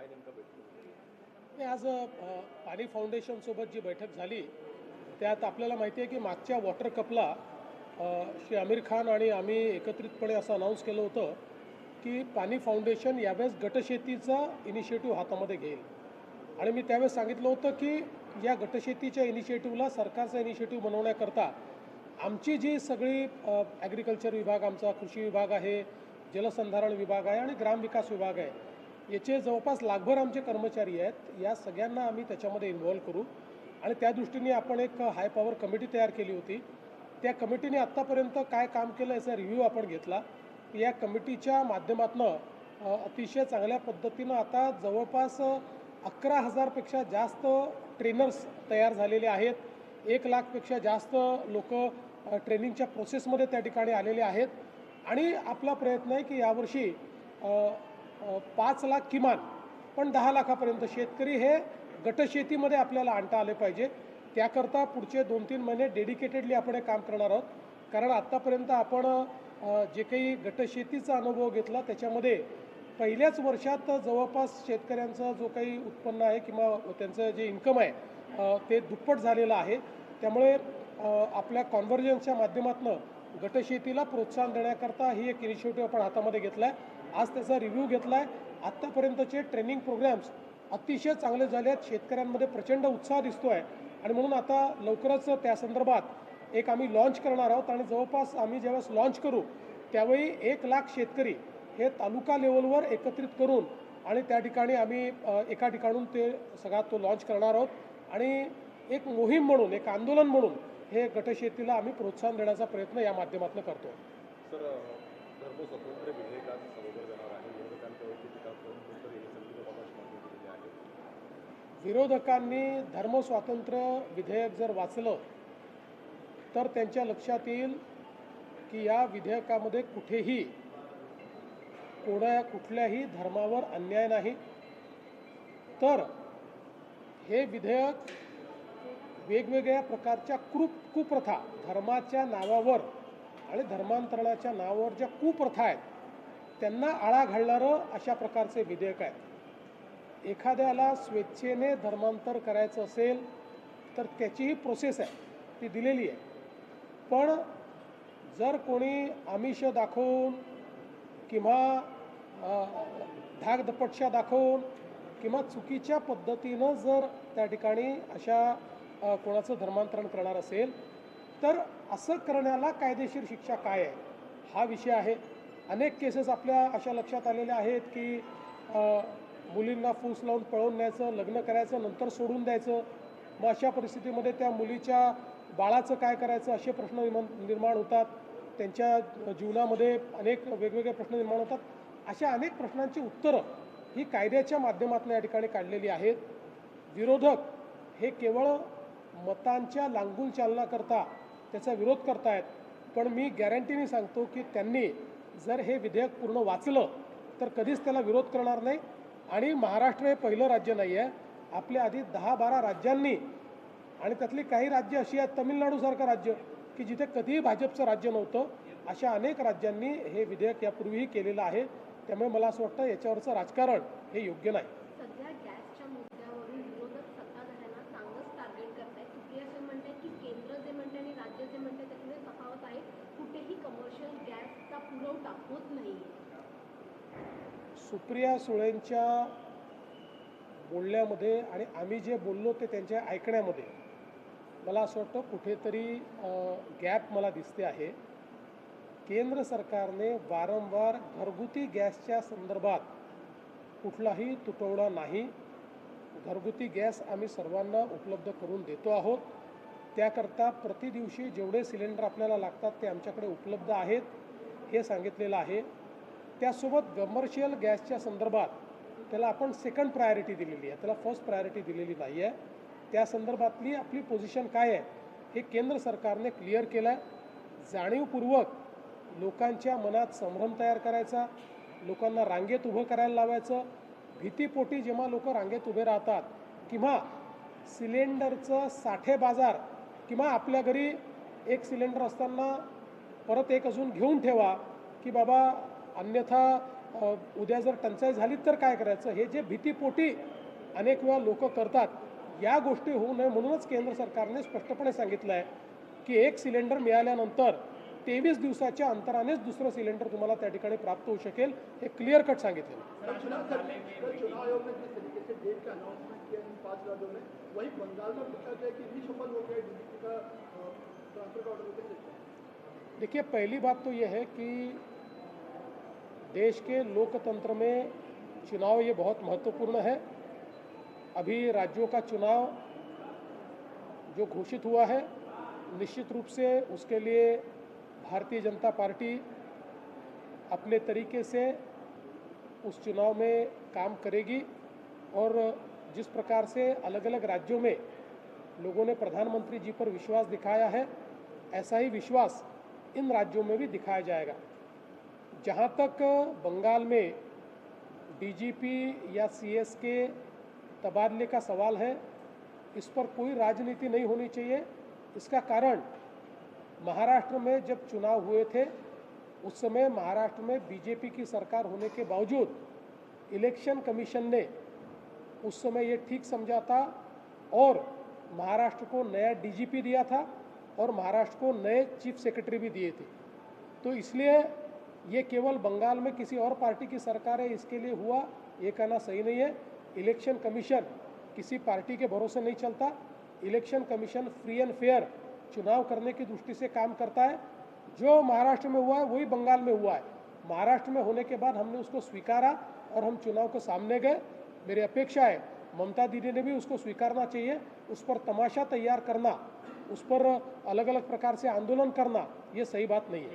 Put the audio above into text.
काय नेमकं भेटलं? नाही, आज पाणी फाउंडेशनसोबत जी बैठक झाली त्यात आपल्याला माहिती आहे की मागच्या वॉटर कपला श्री आमिर खान आणि आम्ही एकत्रितपणे असं अनाऊन्स केलं होतं की पाणी फाउंडेशन यावेळेस गटशेतीचा इनिशिएटिव्ह हातामध्ये घेईल. आणि मी त्यावेळेस सांगितलं होतं की या गटशेतीच्या इनिशिएटिव्हला सरकारचा इनिशिएटिव्ह बनवण्याकरता आमची जी सगळी ॲग्रिकल्चर विभाग, आमचा कृषी विभाग आहे, जलसंधारण विभाग आहे आणि ग्रामविकास विभाग आहे, याचे जवळपास लाखभर आमचे कर्मचारी आहेत. या सगळ्यांना आम्ही त्याच्यामध्ये इन्व्हॉल्व करू आणि त्या दृष्टीने आपण एक हाय पॉवर कमिटी तयार केली होती. त्या कमिटीने आत्तापर्यंत काय काम केलं याचा रिव्ह्यू आपण घेतला. या कमिटीच्या माध्यमातून अतिशय चांगल्या पद्धतीनं आता जवळपास 11,000पेक्षा जास्त ट्रेनर्स तयार झालेले आहेत. 1,00,000पेक्षा जास्त लोक ट्रेनिंगच्या प्रोसेसमध्ये त्या ठिकाणी आलेले आहेत. आणि आपला प्रयत्न आहे की यावर्षी 5 लाख किमान पण 10 लाखापर्यंत शेतकरी हे गटशेतीमध्ये आपल्याला आणता आले पाहिजे. त्याकरता पुढचे 2-3 महिने डेडिकेटेडली आपण हे काम करणार आहोत. कारण आत्तापर्यंत आपण जे काही गटशेतीचा अनुभव घेतला त्याच्यामध्ये पहिल्याच वर्षात जवळपास शेतकऱ्यांचा जो काही उत्पन्न आहे किंवा त्यांचं जे इन्कम आहे ते दुप्पट झालेलं आहे. त्यामुळे आपल्या कॉन्व्हर्जन्सच्या माध्यमातून गटशेतीला प्रोत्साहन देण्याकरता ही एक इनिशिएटिव्ह आपण हातामध्ये घेतला आहे. आज त्याचा रिव्ह्यू घेतला आहे. आत्तापर्यंतचे ट्रेनिंग प्रोग्रॅम्स अतिशय चांगले झाले आहेत. शेतकऱ्यांमध्ये प्रचंड उत्साह दिसतो आहे आणि म्हणून आता लवकरच त्या संदर्भात एक आम्ही लॉन्च करणार आहोत. आणि जवळपास आम्ही ज्यावेळेस लॉन्च करू त्यावेळी 1,00,000 शेतकरी हे तालुका लेवलवर एकत्रित करून आणि त्या ठिकाणी आम्ही एका ठिकाणून ते सगळा तो लॉन्च करणार आहोत. आणि एक मोहीम म्हणून, एक आंदोलन म्हणून हे गटशेतीला आम्ही प्रोत्साहन देण्याचा प्रयत्न या माध्यमातून करतो. सर, धर्मस्वातंत्र्य विधेयक आज सभागृहात येणार आहे. विरोधकांच्यावरती टीका करून कुठेतरी हे संपूर्ण बाबाची मागणी केलेली आहे. विरोधकांनी धर्मस्वातंत्र्य विधेयक जर वाचलं तर त्यांच्या लक्षात येईल की या विधेयकामध्ये कुठेही कुठल्याही धर्मावर अन्याय नाही. तर हे विधेयक वेगवेगळ्या प्रकारच्या कुप्रथा, धर्माच्या नावावर आणि धर्मांतरणाच्या नावावर ज्या कुप्रथा आहेत त्यांना आळा घालणारं अशा प्रकारचे विधेयक आहे. एखाद्याला स्वेच्छेने धर्मांतर करायचं असेल तर त्याचीही प्रोसेस आहे, ती दिलेली आहे. पण जर कोणी आमिष दाखवून किंवा धाकदपटशा दाखवून किंवा चुकीच्या पद्धतीनं जर त्या ठिकाणी अशा कोणाचं धर्मांतरण करणार असेल तर असं करण्याला कायदेशीर शिक्षा काय आहे हा विषय आहे. अनेक केसेस आपल्या अशा लक्षात आलेल्या आहेत की मुलींना फूस लावून पळवून न्यायचं, लग्न करायचं, नंतर सोडून द्यायचं. मग अशा परिस्थितीमध्ये त्या मुलीच्या बाळाचं काय करायचं असे प्रश्न निर्माण होतात. त्यांच्या जीवनामध्ये अनेक वेगवेगळे प्रश्न निर्माण होतात. अशा अनेक प्रश्नांची उत्तरं ही कायद्याच्या माध्यमातून या ठिकाणी काढलेली आहेत. विरोधक हे केवळ मतांच्या लांगुल चालनाकरता त्याचा विरोध करतायत. पण मी गॅरंटीने सांगतो की त्यांनी जर हे विधेयक पूर्ण वाचलं तर कधीच त्याला विरोध करणार नाही. आणि महाराष्ट्र हे पहिलं राज्य नाही आहे. आपल्या आधी 10-12 राज्यांनी आणि त्यातली काही राज्य अशी आहेत, तमिळनाडूसारखं राज्य की जिथे कधीही भाजपचं राज्य नव्हतं, अशा अनेक राज्यांनी हे विधेयक यापूर्वीही केलेलं आहे. त्यामुळे मला असं वाटतं याच्यावरचं राजकारण हे योग्य नाही. सध्या गॅसच्या मुद्द्यावरून विरोधक सत्ताधाऱ्यांना चांगलंच टार्गेट करतायत. सुप्रिया सुळे म्हणतात की केंद्र जे म्हणते आणि राज्य जे म्हणते त्यामध्ये तफावत आहे. कुठेही कमर्शियल गॅसचा पुरवठा होत नाही. सुप्रिया सुळेंच्या बोलण्यामध्ये आणि आम्ही जे बोललो ते त्यांच्या ऐकण्यामध्ये मला असं वाटतं कुठेतरी गॅप मला दिसते आहे. केंद्र सरकारने वारंवार घरगुती गॅसच्या संदर्भात कुठलाही तुटवडा नाही. घरगुती गॅस आम्ही सर्वांना उपलब्ध करून देतो आहोत. त्याकरता प्रतिदिवशी जेवढे सिलेंडर आपल्याला लागतात ते आमच्याकडे उपलब्ध आहेत हे सांगितलेलं आहे. त्यासोबत कमर्शियल गॅसच्या संदर्भात त्याला आपण सेकंड प्रायोरिटी दिलेली आहे, त्याला फर्स्ट प्रायोरिटी दिलेली नाही आहे. त्या संदर्भातली आपली पोझिशन काय आहे हे केंद्र सरकारने क्लिअर केलं आहे. जाणीवपूर्वक लोकांच्या मनात संभ्रम तयार करायचा, लोकांना रांगेत उभं करायला लावायचं. भीतीपोटी जेव्हा लोक रांगेत उभे राहतात किंवा सिलेंडरचं साठे बाजार किंवा आपल्या घरी एक सिलेंडर असताना परत एक अजून घेऊन ठेवा की बाबा अन्यथा उद्या जर टंचाई झाली तर काय करायचं, हे जे भीतीपोटी अनेक वेळा लोक करतात, या गोष्टी होऊ नये म्हणूनच केंद्र सरकारने स्पष्टपणे सांगितलं आहे की एक सिलेंडर मिळाल्यानंतर 23 दिवसाच्या अंतरानेच दुसरं सिलेंडर तुम्हाला त्या ठिकाणी प्राप्त होऊ शकेल, हे क्लिअर कट सांगितलेलं आहे. चुनाव आयोग ने जिस तरीके से डेट का अनाउंसमेंट किया इन 5 राज्यों में, वही बंगाल में पूछा गया कि रीशफल हो गया डीजीपी का ट्रांसफर का ऑर्डर कैसे? देखिए, पहली बात तो यह है कि देश के लोकतंत्र में चुनाव ये बहुत महत्वपूर्ण है. अभी राज्यों का चुनाव जो घोषित हुआ है, निश्चित रूप से उसके लिए भारतीय जनता पार्टी अपने तरीके से उस चुनाव में काम करेगी और जिस प्रकार से अलग अलग राज्यों में लोगों ने प्रधानमंत्री जी पर विश्वास दिखाया है, ऐसा ही विश्वास इन राज्यों में भी दिखाया जाएगा. जहाँ तक बंगाल में डीजीपी या सीएस के तबादले का सवाल है, इस पर कोई राजनीति नहीं होनी चाहिए. इसका कारण महाराष्ट्र में जब चुनाव हुए थे, उस समय महाराष्ट्र में बीजेपी की सरकार होने के बावजूद इलेक्शन कमीशन ने उस समय ये ठीक समझा था और महाराष्ट्र को नया डीजीपी दिया था और महाराष्ट्र को नए चीफ सेक्रेटरी भी दिए थे. तो इसलिए ये केवल बंगाल में किसी और पार्टी की सरकार है इसके लिए हुआ, ये कहना सही नहीं है. इलेक्शन कमीशन किसी पार्टी के भरोसे नहीं चलता. Election commission free end fair चुनाव करने की दृष्टि से काम करता है. जो महाराष्ट्र में हुआ है वही बंगाल में हुआ है. महाराष्ट्र में होने के बाद हमने उसको स्वीकारा और हम चुनाव को सामने गए. मेरी अपेक्षा है ममता दीदी ने भी उसको स्वीकारना चाहिए. उस पर तमाशा तैयार करना, उस पर अलग अलग प्रकार से आंदोलन करना, ये सही बात नहीं है.